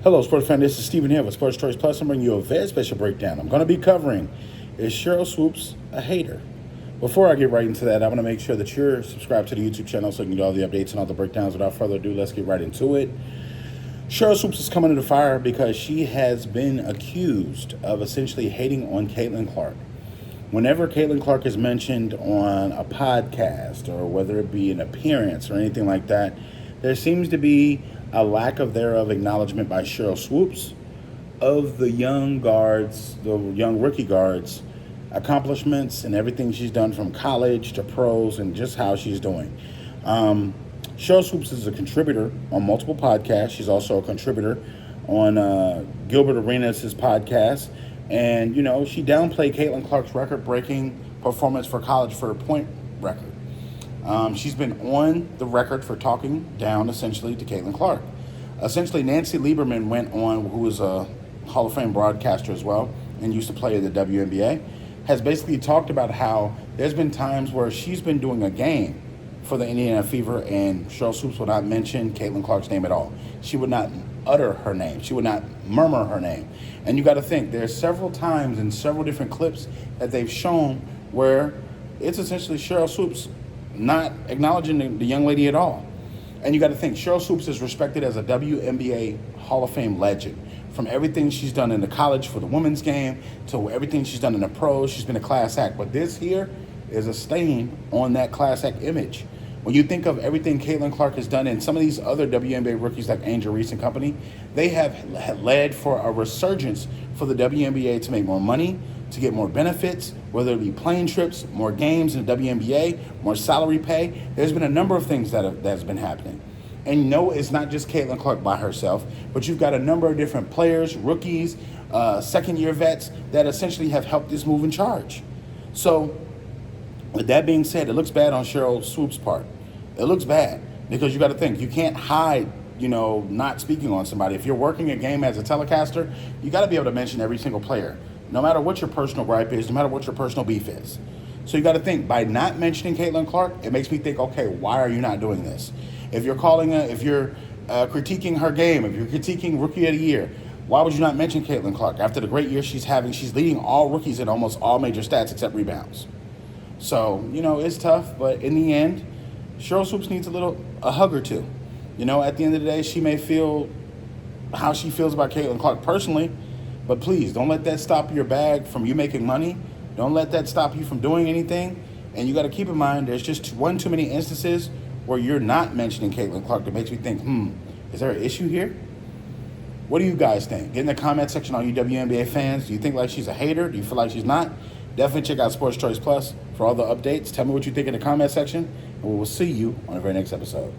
Hello, sports fan. This is Stephen here with Sports Choice Plus. I'm bringing you a very special breakdown. I'm going to be covering is Sheryl Swoopes a hater? Before I get right into that, I want to make sure that you're subscribed to the YouTube channel so you can get all the updates and all the breakdowns. Without further ado, let's get right into it. Sheryl Swoopes is coming to the fire because she has been accused of essentially hating on Caitlin Clark. Whenever Caitlin Clark is mentioned on a podcast, or whether it be an appearance or anything like that, there seems to be a lack of thereof acknowledgement by Sheryl Swoopes of the young guards, the young rookie guards, accomplishments and everything she's done from college to pros and just how she's doing. Sheryl Swoopes is a contributor on multiple podcasts. She's also a contributor on Gilbert Arenas' podcast. And, she downplayed Caitlin Clark's record-breaking performance for college for a point record. She's been on the record for talking down, essentially, to Caitlin Clark. Essentially, Nancy Lieberman went on, who is a Hall of Fame broadcaster as well and used to play in the WNBA, has basically talked about how there's been times where she's been doing a game for the Indiana Fever and Sheryl Swoopes would not mention Caitlin Clark's name at all. She would not utter her name. She would not murmur her name. And you got to think, there's several times in several different clips that they've shown where it's essentially Sheryl Swoopes not acknowledging the young lady at all. And you got to think, Sheryl Swoopes is respected as a WNBA Hall of Fame legend. From everything she's done in the college for the women's game to everything she's done in the pros, she's been a class act. But this here is a stain on that class act image. When you think of everything Caitlin Clark has done and some of these other WNBA rookies like Angel Reese and company, they have led for a resurgence for the WNBA to make more money, to get more benefits, whether it be plane trips, more games in the WNBA, more salary pay. There's been a number of things that's been happening. And no, it's not just Caitlin Clark by herself, but you've got a number of different players, rookies, second-year vets that essentially have helped this move in charge. So with that being said, it looks bad on Sheryl Swoopes' part. It looks bad because you got to think, you can't hide, not speaking on somebody. If you're working a game as a telecaster, you got to be able to mention every single player, no matter what your personal gripe is, no matter what your personal beef is. So you got to think, by not mentioning Caitlin Clark, it makes me think, okay, why are you not doing this? If you're critiquing her game, if you're critiquing Rookie of the Year, why would you not mention Caitlin Clark? After the great year she's having, she's leading all rookies in almost all major stats except rebounds. So, it's tough, but in the end, Sheryl Swoopes needs a hug or two. At the end of the day, she may feel how she feels about Caitlin Clark personally, but please don't let that stop your bag from you making money. Don't let that stop you from doing anything. And you got to keep in mind, there's just one too many instances where you're not mentioning Caitlin Clark that makes me think, is there an issue here? What do you guys think? Get in the comment section, all you WNBA fans. Do you think like she's a hater? Do you feel like she's not? Definitely check out Sports Choice Plus for all the updates. Tell me what you think in the comment section, and we will see you on the very next episode.